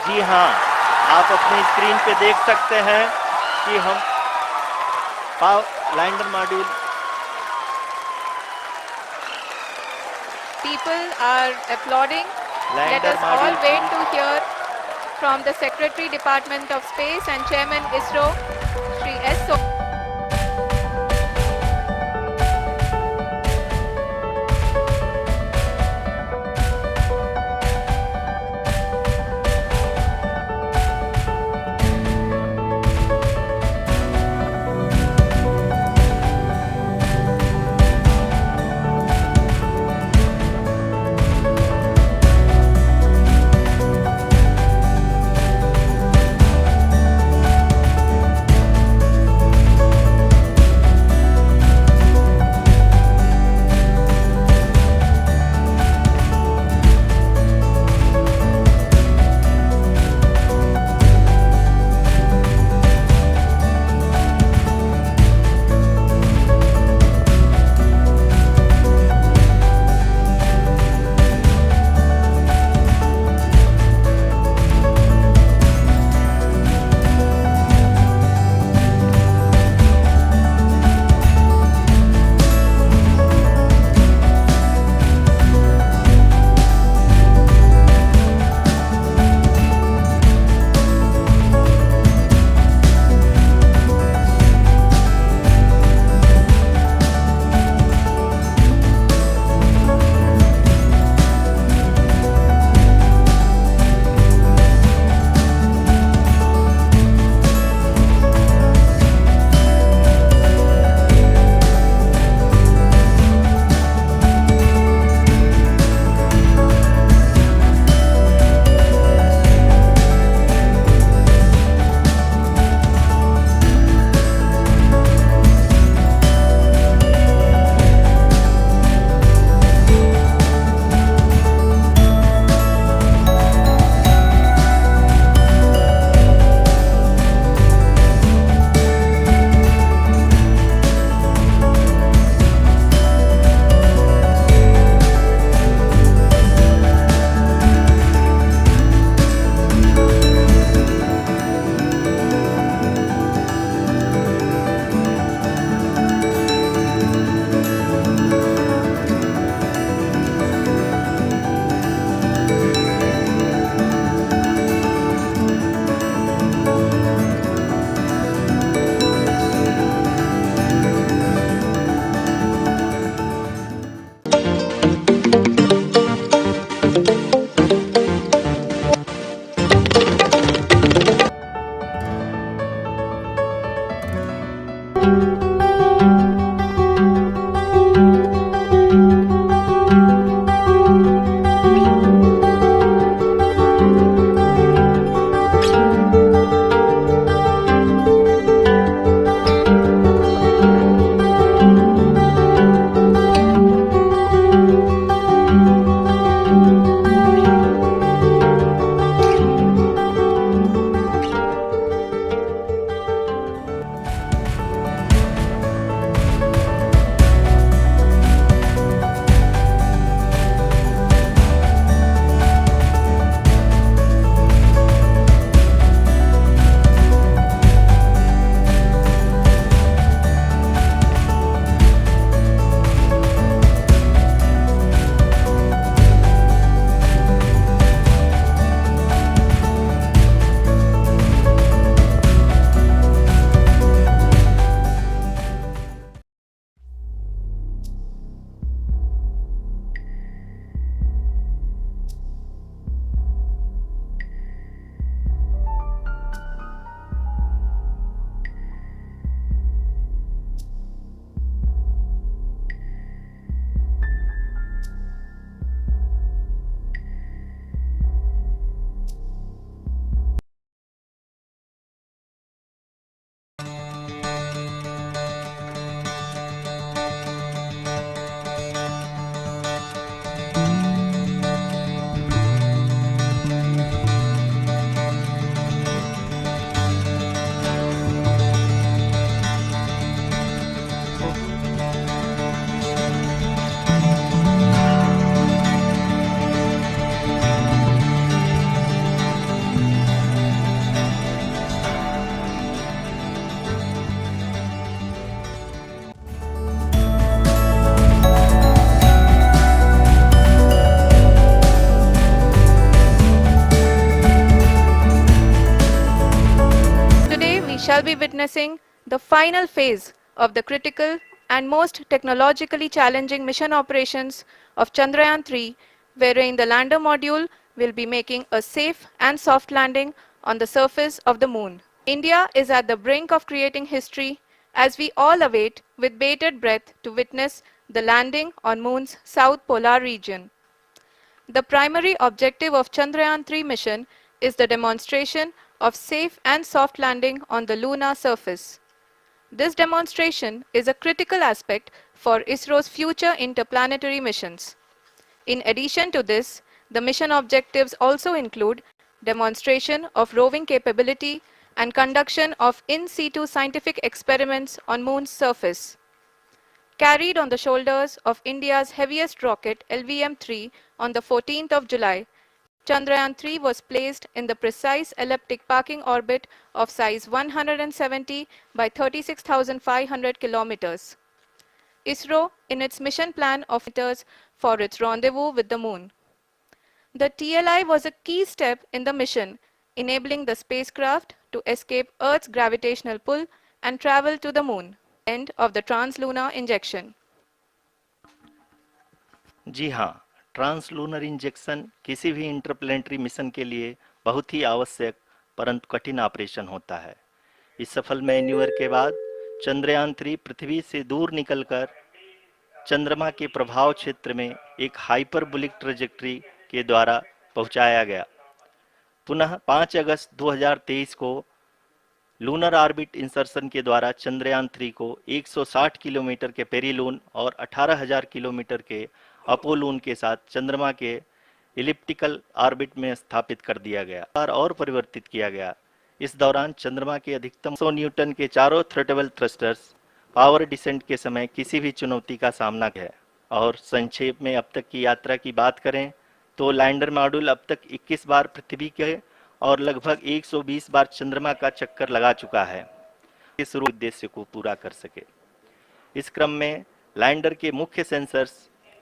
जी हाँ, आप अपनी स्क्रीन पे देख सकते हैं कि हम lander module People are applauding. Let lander us all module wait to hear from the Secretary Department of Space and Chairman ISRO, Shri S. all be witnessing the final phase of the critical and most technologically challenging mission operations of Chandrayaan-3, wherein the lander module will be making a safe and soft landing on the surface of the moon. India is at the brink of creating history as we all await with bated breath to witness the landing on Moon's south polar region. The primary objective of Chandrayaan-3 mission is the demonstration of safe and soft landing on the lunar surface. This demonstration is a critical aspect for ISRO's future interplanetary missions. In addition to this, the mission objectives also include demonstration of roving capability and conduction of in situ scientific experiments on Moon's surface. Carried on the shoulders of India's heaviest rocket LVM-3 on the 14th of July, Chandrayaan-3 was placed in the precise elliptic parking orbit of size 170 by 36,500 kilometers. ISRO in its mission plan of meters for its rendezvous with the moon. The TLI was a key step in the mission, enabling the spacecraft to escape Earth's gravitational pull and travel to the moon. End of the translunar injection. जी हाँ, translunar injection किसी भी interplanetary mission के लिए बहुत ही आवश्यक परंतु कठिन operation होता है। इस सफल मैन्यूवर के बाद चंद्रयान-3 पृथ्वी से दूर निकलकर चंद्रमा के प्रभाव क्षेत्र में एक हाइपरबोलिक ट्रेजेक्टरी के द्वारा पहुंचाया गया। पुनः 5 अगस्त 2023 को लूनर ऑर्बिट इंसर्शन के द्वारा चंद्रयान-3 को 160 किलोमीटर के पेरिलून और 18,000 किलोमीटर के अपोलून के साथ चंद्रमा के इलिप्टिकल ऑर्बिट में स्थापित कर दिया गया और परिवर्तित किया गया। इस दौरान चंद्रमा के अधिकतम 100 न्यूटन के चारों थ्रोटेबल थ्रस्टर्स पावर डिसेंट के समय किसी भी चुनौती का सामना है। और संक्षेप में अब तक की यात्रा की बात करें तो लैंडर मॉड्यूल अब तक 21 बार पृथ्वी के और लगभग 120 बार चंद्रमा का चक्कर लगा चुका है, इस उद्देश्य को पूरा कर सके। इस क्रम में लैंडर के मुख्य सेंसर्स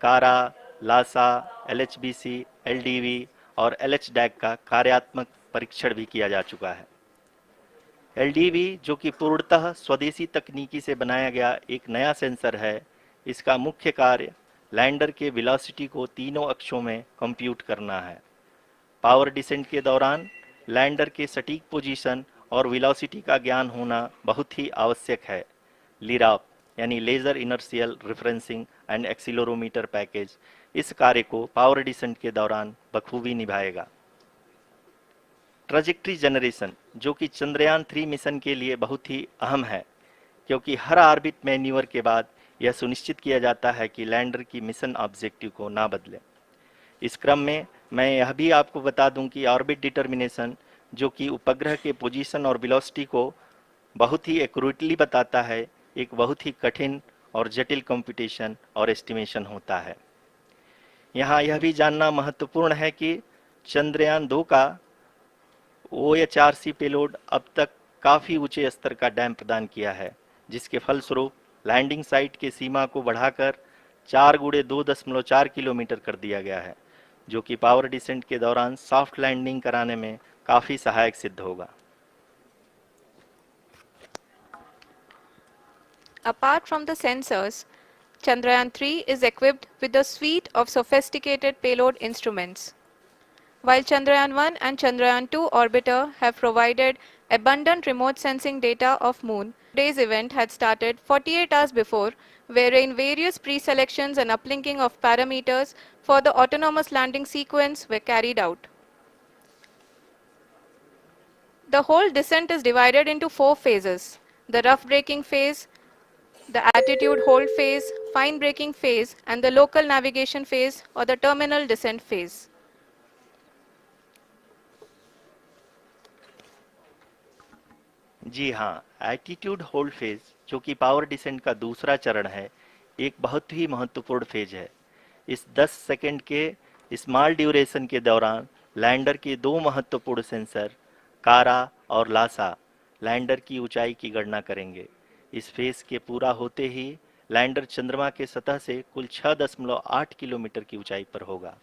कारा, लासा, LHBC, LDV और LHDAC का कार्यात्मक परीक्षण भी किया जा चुका है। LDV जो कि पूर्णतः स्वदेशी तकनीकी से बनाया गया एक नया सेंसर है, इसका मुख्य कार्य लैंडर के वेलोसिटी को तीनों अक्षों में कंप्यूट करना है। पावर डिसेंट के दौरान लैंडर के सटीक पोजीशन और वेलोसिटी का ज्ञान होना बहुत ही आवश्यक है। लिराप यानी laser inertial referencing and accelerometer package इस कार्य को पावर डिसेंट के दौरान बखूबी निभाएगा। ट्रैजेक्टरी जनरेशन जो कि चंद्रयान-3 मिशन के लिए बहुत ही अहम है, क्योंकि हर ऑर्बिट मैन्यूवर के बाद यह सुनिश्चित किया जाता है कि लैंडर की मिशन ऑब्जेक्टिव को ना बदले। इस क्रम में मैं यह भी आपको बता दूं कि ऑर्बिट डिटर्मिनेशन जो कि उपग्रह के पोजीशन और वेलोसिटी को बहुत ही एक्यूरेटली बताता है, एक बहुत ही कठिन और जटिल कंप्यूटेशन और एस्टिमेशन होता है। यहाँ यह भी जानना महत्वपूर्ण है कि चंद्रयान-2 का OHRC पेलोड अब तक काफ़ी ऊंचे स्तर का डैम प्रदान किया है, जिसके फलस्वरूप लैंडिंग साइट के सीमा को बढ़ाकर 4 × 2.4 किलोमीटर कर दिया गया है, जो कि पावर डिसेंट के दौरान सॉफ्ट लैंडिंग कराने में काफ़ी सहायक सिद्ध होगा। Apart from the sensors, Chandrayaan-3 is equipped with a suite of sophisticated payload instruments. While Chandrayaan-1 and Chandrayaan-2 orbiter have provided abundant remote sensing data of Moon, today's event had started 48 hours before, wherein various pre-selections and uplinking of parameters for the autonomous landing sequence were carried out. The whole descent is divided into 4 phases: the rough braking phase, the attitude hold phase, fine braking phase, and the local navigation phase or the terminal descent phase. जी हाँ, attitude hold phase जो कि power descent का दूसरा चरण है, एक बहुत ही महत्वपूर्ण फेज है। इस 10 सेकंड के स्मॉल ड्यूरेशन के दौरान लैंडर के 2 महत्वपूर्ण सेंसर कारा और लासा लैंडर की ऊंचाई की गणना करेंगे। इस फेज के पूरा होते ही लैंडर चंद्रमा के सतह से कुल 6.8 किलोमीटर की ऊंचाई पर होगा।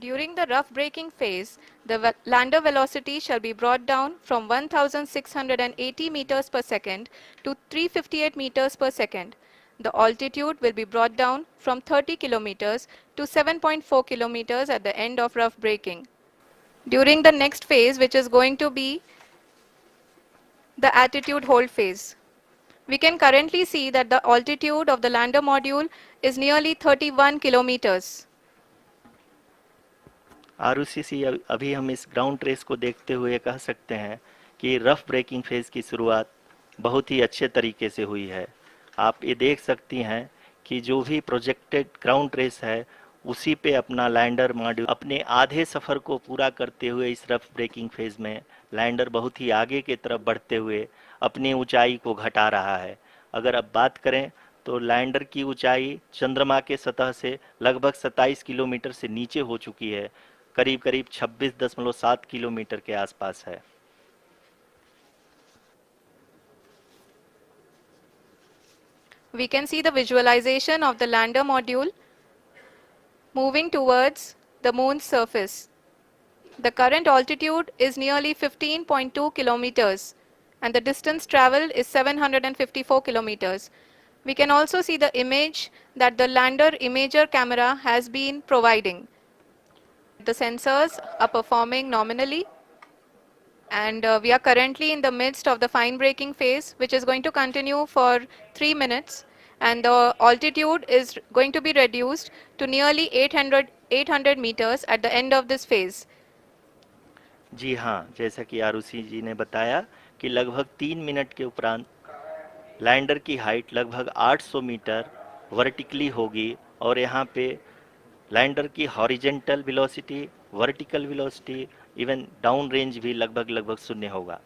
During the rough braking phase, the lander velocity shall be brought down from 1680 meters per second to 358 meters per second. The altitude will be brought down from 30 kilometers to 7.4 kilometers at the end of rough braking. During the next phase, which is going to be the attitude hold phase, we can currently see that the altitude of the lander module is nearly 31 kilometers. Arushi, अभी हम इस ground race को देखते हुए कह सकते हैं कि रफ ब्रेकिंग फेज की शुरुआत बहुत ही अच्छे तरीके से हुई है। आप ये देख सकती हैं कि जो भी प्रोजेक्टेड ग्राउंड रेस है उसी पे अपना लैंडर मॉड्यूल अपने आधे सफ़र को पूरा करते हुए इस रफ ब्रेकिंग फेज में लैंडर बहुत ही आगे की तरफ बढ़ते हुए अपनी ऊंचाई को घटा रहा है। अगर अब बात करें तो लैंडर की ऊंचाई चंद्रमा के सतह से लगभग 27 किलोमीटर से नीचे हो चुकी है, करीब करीब 26.7 किलोमीटर के आसपास है। We can see the visualization of the lander module moving towards the moon's surface. The current altitude is nearly 15.2 kilometers and the distance traveled is 754 kilometers. We can also see the image that the lander imager camera has been providing. The sensors are performing nominally, and we are currently in the midst of the fine braking phase, which is going to continue for 3 minutes, and the altitude is going to be reduced to nearly 800 meters at the end of this phase. जी हाँ, जैसा कि आरुषि जी ने बताया कि लगभग 3 minute के उपरांत lander की हाइट लगभग 800 मीटर वर्टिकली होगी और यहाँ पे लैंडर की horizontal velocity, vertical velocity, even down range भी लगभग शून्य होगा।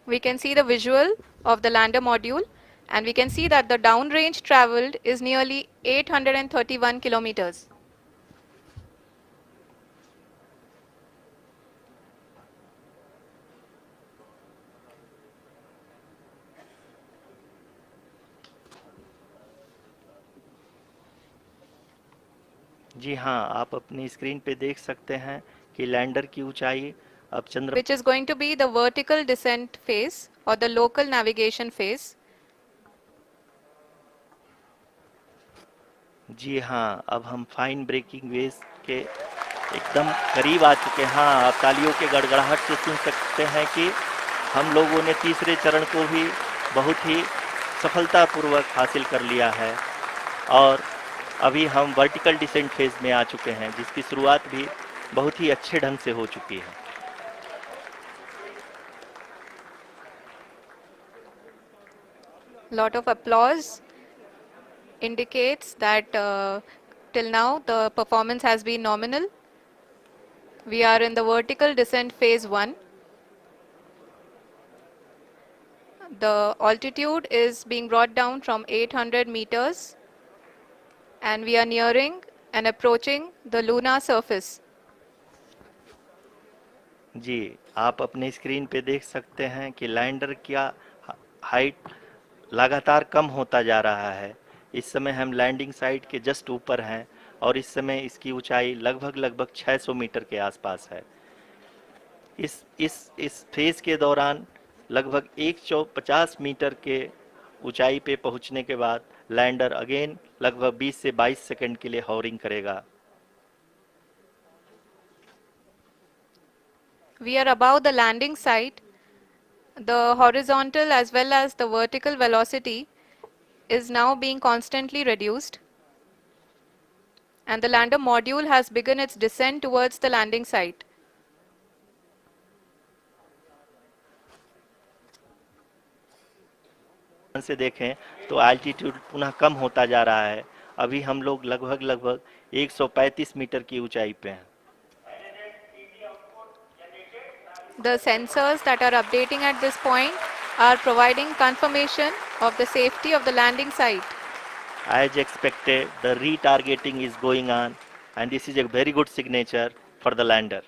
We can see the visual of the lander module, and we can see that the down range traveled is nearly 831 kilometers. जी हाँ, आप अपनी स्क्रीन पे देख सकते हैं कि लैंडर की ऊंचाई अब चंद्र which is going to be the vertical descent phase or the local navigation phase. जी हाँ, अब हम फाइन ब्रेकिंग वेज के एकदम करीब आ चुके हैं। हाँ, आप तालियों के गड़गड़ाहट से सुन सकते हैं कि हम लोगों ने तीसरे चरण को भी बहुत ही सफलतापूर्वक हासिल कर लिया है और अभी हम वर्टिकल डिसेंट फेज में आ चुके हैं, जिसकी शुरुआत भी बहुत ही अच्छे ढंग से हो चुकी है। Lot of applause indicates that till now the performance has been nominal. We are in the vertical descent phase 1. The altitude is being brought down from 800 meters and we are nearing and approaching the lunar surface. जी, आप अपने screen पे देख सकते हैं कि lander का height लगातार कम होता जा रहा है। इस समय हम लैंडिंग साइट के जस्ट ऊपर हैं और इस समय इसकी ऊंचाई लगभग 600 मीटर के आसपास है। इस फेज के दौरान लगभग 150 मीटर के ऊंचाई पे पहुंचने के बाद लैंडर अगेन लगभग 20 से 22 सेकंड के लिए हॉवरिंग करेगा। We are above the landing site. The horizontal as well as the vertical velocity is now being constantly reduced, and the lander module has begun its descent towards the landing site. से देखें तो altitude पुनः कम होता जा रहा है। अभी हम लोग लगभग 135 मीटर की ऊंचाई पे हैं। The sensors that are updating at this point are providing confirmation of the safety of the landing site. As expected, the retargeting is going on and this is a very good signature for the lander.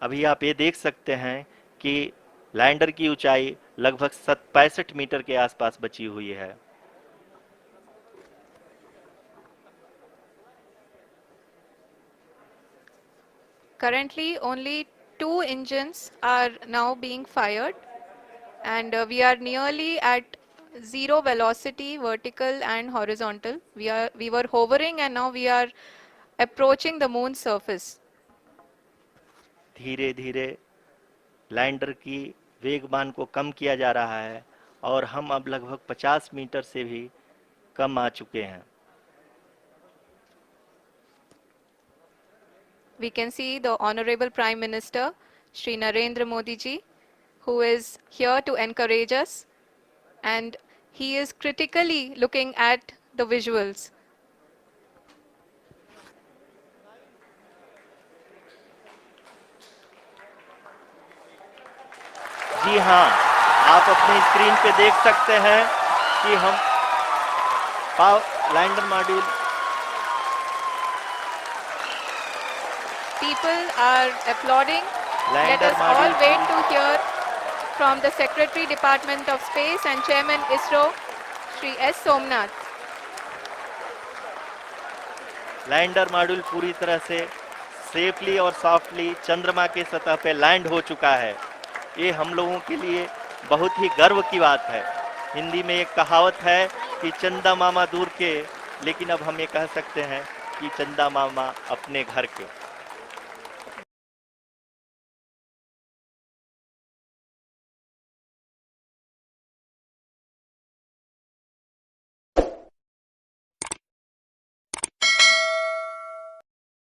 अभी आप ये देख सकते हैं कि lander की ऊंचाई लगभग 65 मीटर के आसपास बची हुई है। Currently, only 2 engines are now being fired, and we are nearly at zero velocity, vertical and horizontal. We were hovering, and now we are approaching the moon's surface. धीरे धीरे लैंडर की वेगमान को कम किया जा रहा है और हम अब लगभग 50 मीटर से भी कम आ चुके हैं. We can see the Honorable Prime Minister, Shri Narendra Modi ji, who is here to encourage us, and he is critically looking at the visuals. जी हाँ, आप अपनी स्क्रीन पे देख सकते हैं कि हम lander module. People are applauding. Let lander us all module wait to hear from the Secretary Department of Space and Chairman ISRO, Shri S. Somnath. Lander module पूरी तरह से सेफली और सॉफ्टली चंद्रमा के सतह पे लैंड हो चुका है. ये हम लोगों के लिए बहुत ही गर्व की बात है. हिंदी में एक कहावत है कि चंदा मामा दूर के, लेकिन अब हम ये कह सकते हैं कि चंदा मामा अपने घर के.